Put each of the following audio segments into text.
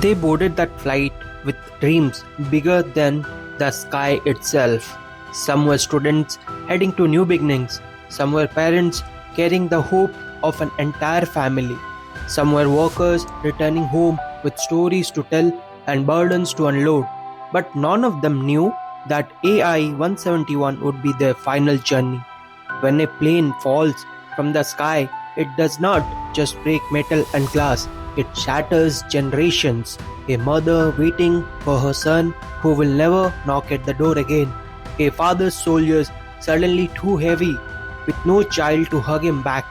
They boarded that flight with dreams bigger than the sky itself. Some were students heading to new beginnings. Some were parents carrying the hope of an entire family. Some were workers returning home with stories to tell and burdens to unload. But none of them knew that AI 171 would be their final journey. When a plane falls from the sky, it does not just break metal and glass, it shatters generations. A mother waiting for her son who will never knock at the door again. A father's soldiers suddenly too heavy with no child to hug him back.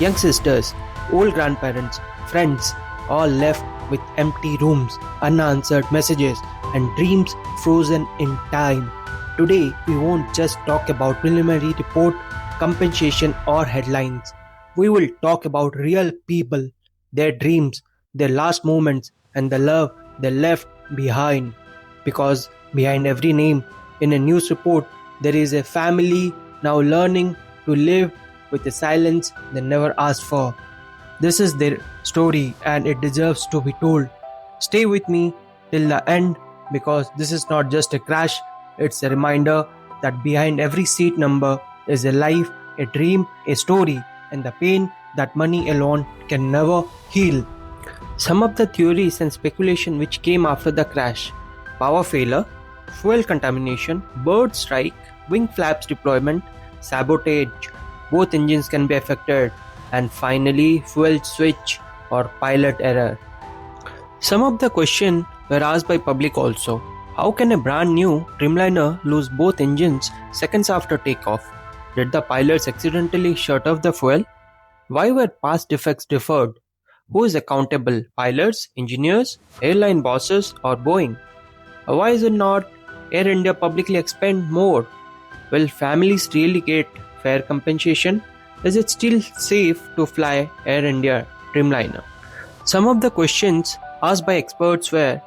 Young sisters, old grandparents, friends, all left with empty rooms, unanswered messages, and dreams frozen in time. Today, we won't just talk about preliminary report, compensation, or headlines. We will talk about real people, their dreams, their last moments, and the love they left behind. Because behind every name in a news report, there is a family now learning to live with the silence they never asked for. This is their story and it deserves to be told. Stay with me till the end because this is not just a crash, it's a reminder that behind every seat number is a life, a dream, a story, and the pain that money alone can never heal. Some of the theories and speculation which came after the crash: power failure, fuel contamination, bird strike, wing flaps deployment, sabotage, both engines can be affected, and finally fuel switch or pilot error. Some of the questions were asked by public also. How can a brand new Dreamliner lose both engines seconds after takeoff? Did the pilots accidentally shut off the fuel? Why were past defects deferred? Who is accountable? Pilots, engineers, airline bosses, or Boeing? Why is it not Air India publicly expend more? Will families really get fair compensation? Is it still safe to fly Air India Dreamliner? Some of the questions asked by experts were: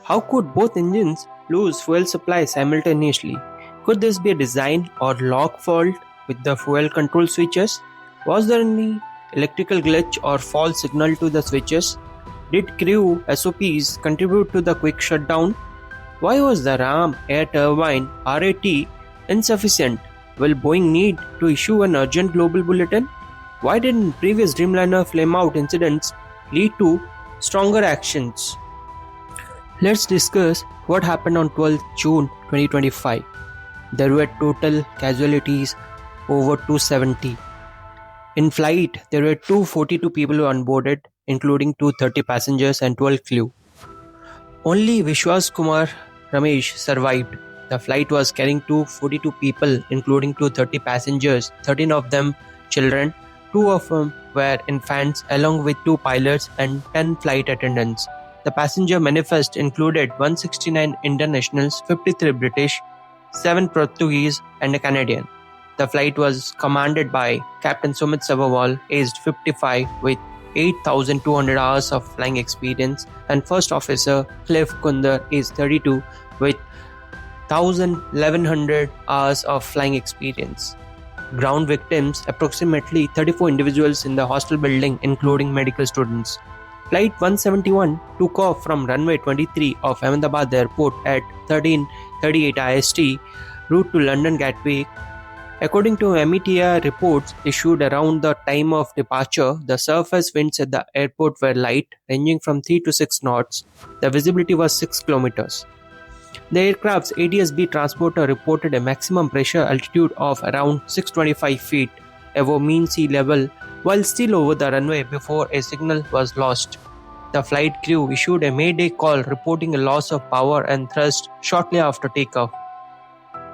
how could both engines lose fuel supply simultaneously? Could this be a design or log fault with the fuel control switches? Was there any electrical glitch or false signal to the switches? Did crew SOPs contribute to the quick shutdown? Why was the RAM air turbine RAT insufficient? Will Boeing need to issue an urgent global bulletin? Why didn't previous Dreamliner flame-out incidents lead to stronger actions? Let's discuss what happened on 12th June 2025. There were total casualties over 270. In flight, there were 242 people who onboarded, including 230 passengers and 12 crew. Only Vishwas Kumar Ramesh survived. The flight was carrying 242 people, including 230 passengers, 13 of them children, 2 of them were infants, along with 2 pilots and 10 flight attendants. The passenger manifest included 169 Indian nationals, 53 British, 7 Portuguese, and a Canadian. The flight was commanded by Captain Sumit Sabharwal, aged 55, with 8,200 hours of flying experience, and First Officer Cliff Kunder, aged 32, with 1,100 hours of flying experience. Ground victims: approximately 34 individuals in the hostel building, including medical students. Flight 171 took off from runway 23 of Ahmedabad Airport at 13:38 IST, route to London Gatwick. According to METR reports issued around the time of departure, the surface winds at the airport were light, ranging from 3 to 6 knots. The visibility was 6 kilometers. The aircraft's ADS-B transporter reported a maximum pressure altitude of around 625 feet above mean sea level while still over the runway before a signal was lost. The flight crew issued a mayday call reporting a loss of power and thrust shortly after takeoff.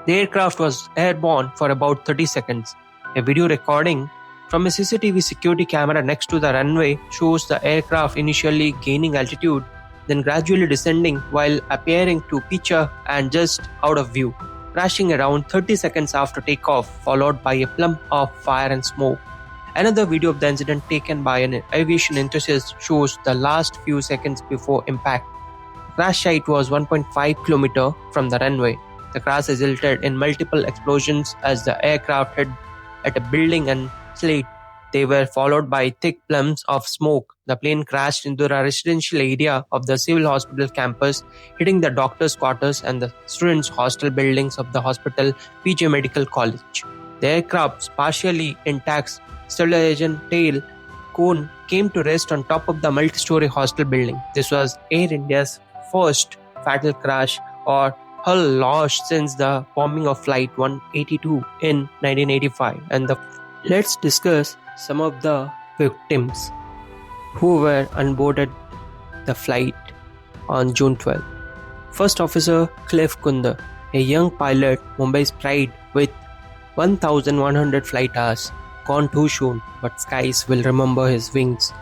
The aircraft was airborne for about 30 seconds. A video recording from a CCTV security camera next to the runway shows the aircraft initially gaining altitude, then gradually descending while appearing to pitch and just out of view, crashing around 30 seconds after takeoff, followed by a plume of fire and smoke. Another video of the incident taken by an aviation enthusiast shows the last few seconds before impact. The crash site was 1.5 km from the runway. The crash resulted in multiple explosions as the aircraft hit at a building and slid. They were followed by thick plumes of smoke. The plane crashed into the residential area of the civil hospital campus, hitting the doctor's quarters and the students' hostel buildings of the hospital PJ Medical College. The aircraft's partially intact stabilization tail cone came to rest on top of the multi-story hostel building. This was Air India's first fatal crash or hull loss since the bombing of Flight 182 in 1985. Let's discuss some of the victims who were onboarded the flight on June 12. First Officer Cliff Kunder, a young pilot, Mumbai's pride with 1,100 flight hours, gone too soon, but skies will remember his wings.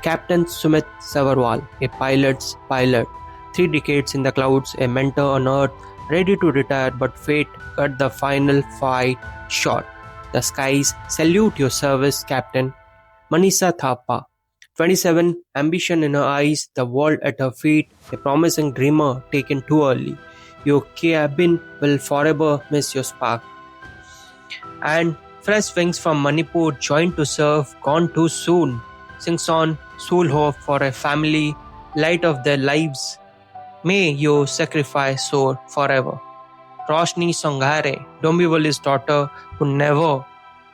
Captain Sumit Savarwal, a pilot's pilot, 3 decades in the clouds, a mentor on earth, ready to retire, but fate cut the final fight short. The skies salute your service, Captain. Manisa Thapa, 27, ambition in her eyes, the world at her feet, a promising dreamer taken too early. Your cabin will forever miss your spark. And fresh wings from Manipur joined to serve, gone too soon. Sings on, soul hope for a family, light of their lives. May your sacrifice soar forever. Roshni Songhare, Dombivoli's daughter who never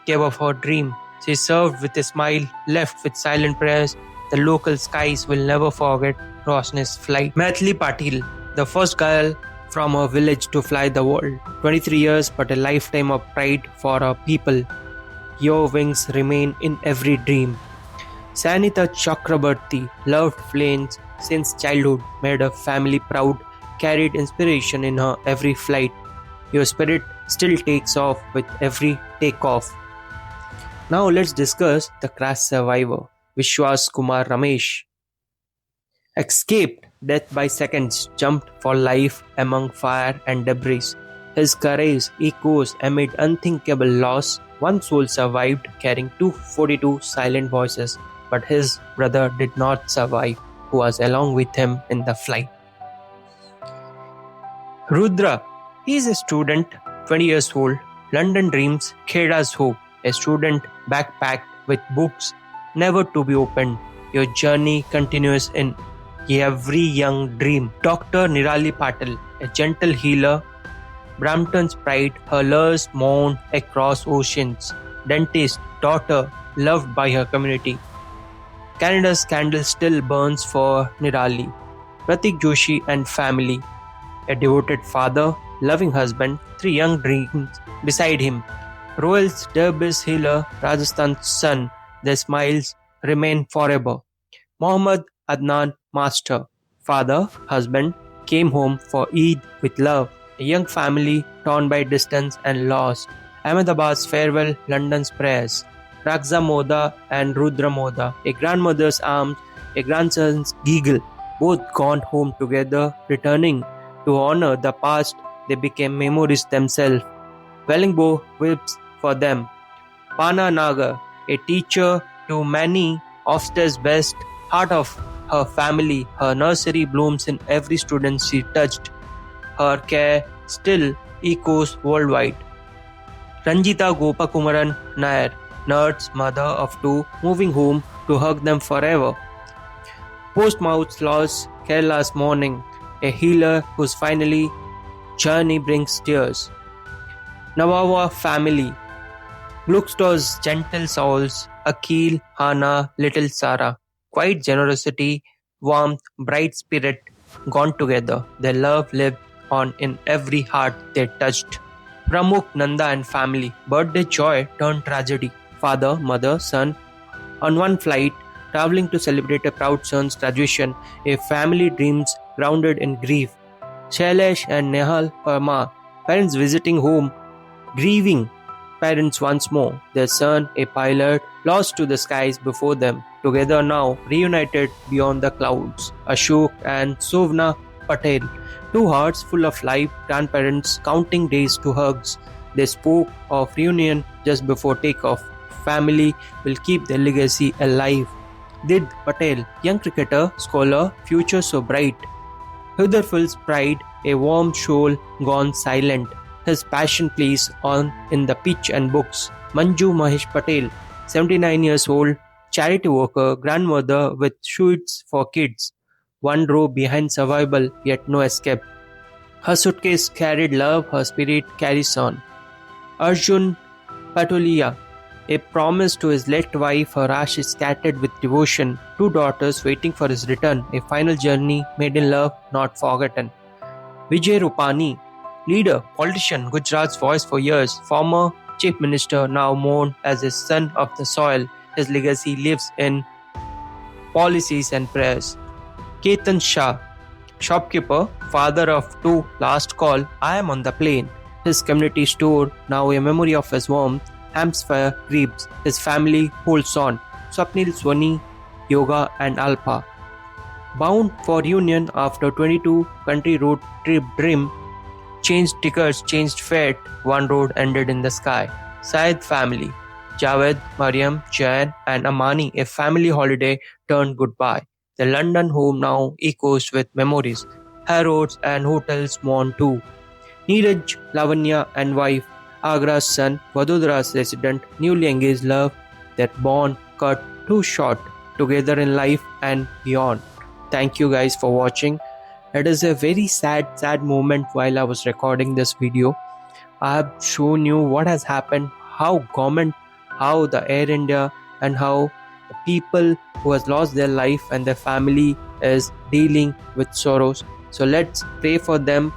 gave up her dream. She served with a smile, left with silent prayers. The local skies will never forget Roshni's flight. Maithili Patil, the first girl from her village to fly the world. 23 years but a lifetime of pride for her people. Your wings remain in every dream. Sanita Chakrabarti loved planes since childhood, made her family proud, carried inspiration in her every flight. Your spirit still takes off with every takeoff. Now let's discuss the crash survivor, Vishwas Kumar Ramesh. Escaped death by seconds, jumped for life among fire and debris. His courage echoes amid unthinkable loss. One soul survived, carrying 242 silent voices, but his brother did not survive, who was along with him in the flight. Rudra, he is a student, 20 years old, London dreams, Kheda's hope, a student backpacked with books never to be opened. Your journey continues in every young dream. Dr. Nirali Patil, a gentle healer, Brampton's pride, her lures mourn across oceans. Dentist, daughter, loved by her community. Canada's candle still burns for Nirali. Pratik Joshi and family, a devoted father, loving husband, 3 young dreams beside him. Royal's Derbis healer, Rajasthan's son, their smiles remain forever. Mohammad Adnan Master, father, husband, came home for Eid with love. A young family torn by distance and loss. Ahmedabad's farewell, London's prayers. Rakza Moda and Rudra Moda, a grandmother's arms, a grandson's giggle, both gone home together, returning to honor the past. They became memories themselves. Wellingbo weeps for them. Pana Nagar, a teacher to many, Ofstet's best, heart of her family, her nursery blooms in every student she touched. Her care still echoes worldwide. Ranjita Gopakumaran Nair, nerd's mother of 2, moving home to hug them forever. Postmouth's loss, Kerala's mourning, a healer whose finally journey brings tears. Nawawa family, Glucksto's gentle souls, Akil, Hana, little Sara, quiet generosity, warmth, bright spirit, gone together. Their love lived on in every heart they touched. Pramukh, Nanda and family, birthday joy turned tragedy. Father, mother, son, on one flight, traveling to celebrate a proud son's graduation, a family dreams grounded in grief. Shailesh and Nehal Parmar, parents visiting home, grieving parents once more. Their son, a pilot, lost to the skies before them. Together now, reunited beyond the clouds. Ashok and Sovna Patel, 2 hearts full of life, grandparents counting days to hugs. They spoke of reunion just before takeoff. Family will keep their legacy alive. Did Patel, young cricketer, scholar, future so bright. Huddersfield's pride, a warm soul gone silent. His passion plays on in the pitch and books. Manju Mahesh Patel, 79 years old, charity worker, grandmother with sweets for kids. One row behind survival, yet no escape. Her suitcase carried love, her spirit carries on. Arjun Patolia, a promise to his late wife, her ashes scattered with devotion, two daughters waiting for his return, a final journey made in love, not forgotten. Vijay Rupani, leader, politician, Gujarat's voice for years, former chief minister, now mourned as a son of the soil. His legacy lives in policies and prayers. Ketan Shah, shopkeeper, father of two, last call, I am on the plane. His community store, now a memory of his warmth, Hampshire grapes. His family holds on. Swapnil Swani, Yoga and Alpha. Bound for union after 22 country road trip dream, changed tickets, changed fate, one road ended in the sky. Syed family, Javed, Mariam, Jain and Amani, a family holiday turned goodbye. The London home now echoes with memories. Harrods and hotels mourn too. Neeraj, Lavanya and wife, Agra's son, Vadodara's resident, newly engaged love, that bond cut too short, together in life and beyond. Thank you guys for watching. It is a very sad moment while I was recording this video. I have shown you what has happened, how government, how the Air India and how the people who has lost their life and their family is dealing with sorrows. So let's pray for them.